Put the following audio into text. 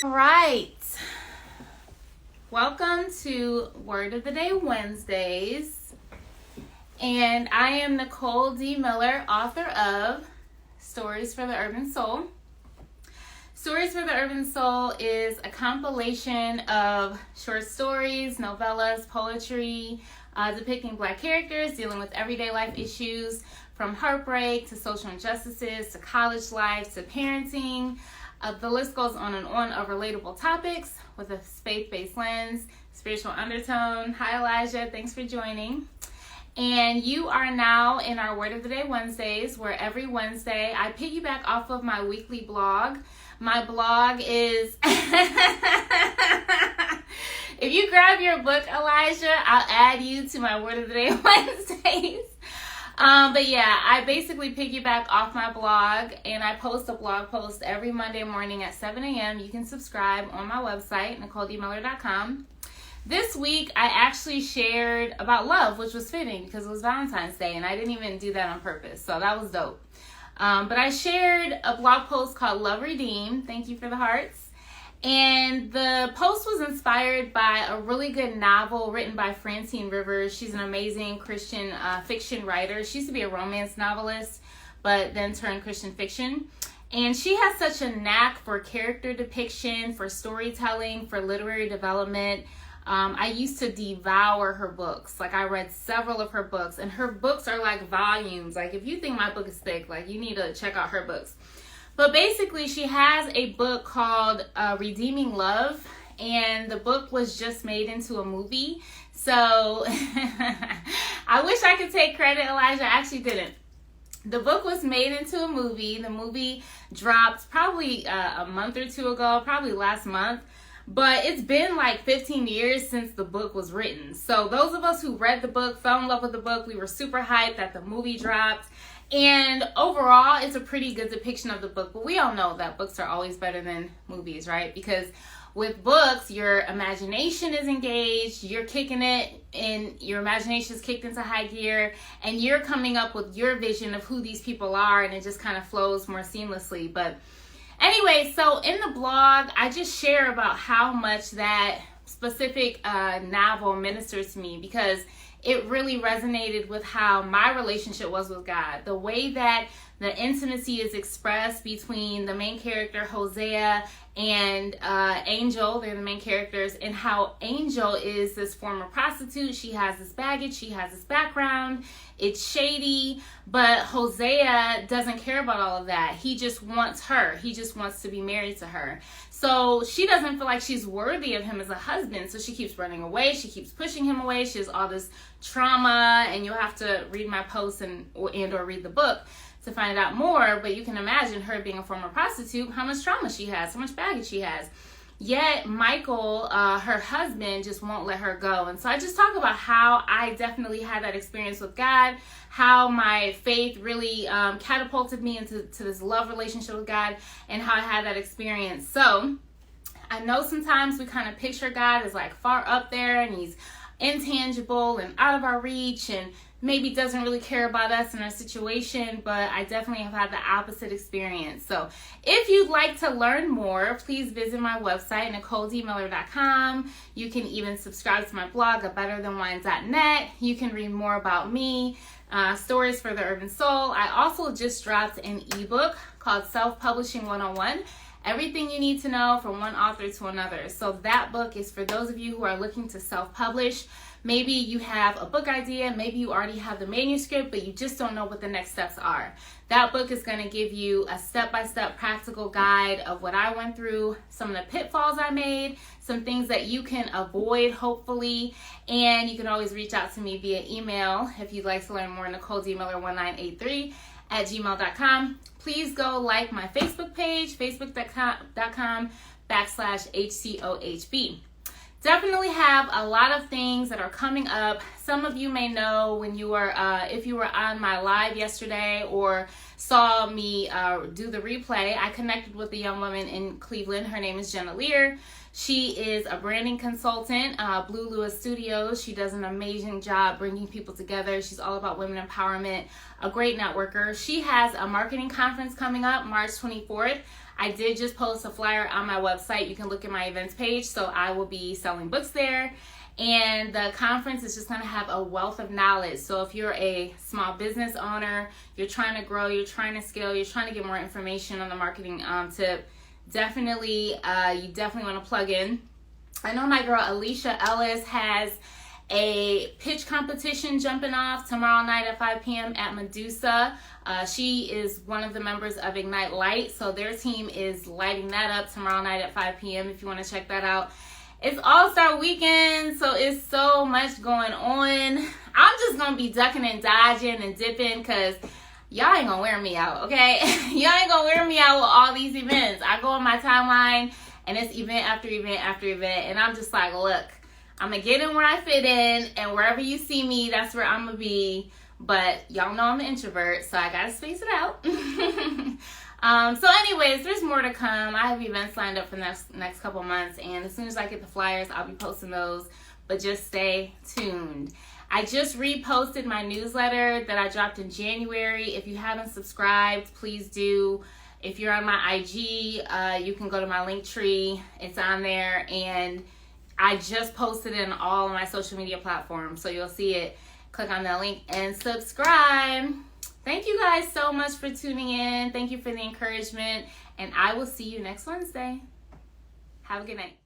All right. Welcome to Word of the Day Wednesdays. And I am Nicole D. Miller, author of Stories for the Urban Soul. Stories for the Urban Soul is a compilation of short stories, novellas, poetry, depicting Black characters dealing with everyday life issues, from heartbreak to social injustices to college life to parenting. The list goes on and on of relatable topics with a faith-based lens, spiritual undertone. Hi, Elijah. Thanks for joining. And you are now in our Word of the Day Wednesdays, where every Wednesday I piggyback off of my weekly blog. My blog is... If you grab your book, Elijah, I'll add you to my Word of the Day Wednesdays. But yeah, I basically piggyback off my blog, and I post a blog post every Monday morning at 7 a.m. You can subscribe on my website, NicoleDMiller.com. This week, I actually shared about love, which was fitting because it was Valentine's Day, and I didn't even do that on purpose, so that was dope. But I shared a blog post called Love Redeemed. Thank you for the hearts. And the post was inspired by a really good novel written by Francine Rivers. She's an amazing Christian fiction writer. She used to be a romance novelist, but then turned Christian fiction. And she has such a knack for character depiction, for storytelling, for literary development. I used to devour her books. Like, I read several of her books, and her books are like volumes. Like, if you think my book is thick, like, you need to check out her books. But basically, she has a book called Redeeming Love, and the book was just made into a movie. So I wish I could take credit, Elijah. I actually didn't. The book was made into a movie. The movie dropped probably a month or two ago, probably last month. But it's been like 15 years since the book was written. So those of us who read the book, fell in love with the book, we were super hyped that the movie dropped. And overall, it's a pretty good depiction of the book. But we all know that books are always better than movies, right? Because with books, your imagination is engaged, you're kicking it, and your imagination is kicked into high gear, and you're coming up with your vision of who these people are, and it just kind of flows more seamlessly. But anyway, so in the blog, I just share about how much that specific novel ministers to me, because it really resonated with how my relationship was with God. The way that the intimacy is expressed between the main character, Hosea, and Angel, they're the main characters, and how Angel is this former prostitute. She has this baggage, she has this background, it's shady, but Hosea doesn't care about all of that. He just wants her. He just wants to be married to her. So she doesn't feel like she's worthy of him as a husband, so she keeps running away, she keeps pushing him away, she has all this trauma, and you'll have to read my post or read the book to find out more, but you can imagine her being a former prostitute, how much trauma she has, how much baggage she has. Yet Michael, her husband, just won't let her go. And so I just talk about how I definitely had that experience with God, how my faith really catapulted me into this love relationship with God, and how I had that experience. So I know sometimes we kind of picture God as like far up there, and he's intangible and out of our reach, and maybe doesn't really care about us and our situation, but I definitely have had the opposite experience. So if you'd like to learn more, please visit my website, NicoleDMiller.com. You can even subscribe to my blog, abetterthanwine.net. You can read more about me, Stories for the Urban Soul. I also just dropped an ebook called Self-Publishing 101. Everything you need to know from one author to another. So that book is for those of you who are looking to self-publish. Maybe you have a book idea, maybe you already have the manuscript, but you just don't know what the next steps are. That book is going to give you a step-by-step practical guide of what I went through, some of the pitfalls I made, some things that you can avoid, hopefully, and you can always reach out to me via email if you'd like to learn more, NicoleDMiller1983@gmail.com. Please go like my Facebook page, facebook.com/HCOHB. Definitely have a lot of things that are coming up some of you may know when you were, if you were on my live yesterday or saw me do the replay, I connected with a young woman in Cleveland. Her name is Jenna Lear. She is a branding consultant, Blue Lewis Studios. She does an amazing job bringing people together. She's all about women empowerment, a great networker. She has a marketing conference coming up March 24th. I did just post a flyer on my website. You can look at my events page. So I will be selling books there. And the conference is just going to have a wealth of knowledge. So if you're a small business owner, you're trying to grow, you're trying to scale, you're trying to get more information on the marketing tip, definitely, you definitely want to plug in. I know my girl Alicia Ellis has a pitch competition jumping off tomorrow night at 5 p.m. at Medusa. She is one of the members of Ignite Light, so their team is lighting that up tomorrow night at 5 p.m. if you want to check that out. It's All-Star Weekend, so it's so much going on. I'm just going to be ducking and dodging and dipping because y'all ain't gonna wear me out, okay? Y'all ain't gonna wear me out with all these events. I go on my timeline and it's event after event after event, and I'm just like, look, I'm gonna get in where I fit in, and wherever you see me, that's where I'm gonna be. But y'all know I'm an introvert, so I gotta space it out. So anyways, there's more to come. I have events lined up for the next couple months, and as soon as I get the flyers, I'll be posting those, but just stay tuned. I just reposted my newsletter that I dropped in January. If you haven't subscribed, please do. If you're on my IG, you can go to my link tree. It's on there, and I just posted it on all of my social media platforms, so you'll see it. Click on that link and subscribe. Thank you guys so much for tuning in. Thank you for the encouragement, and I will see you next Wednesday. Have a good night.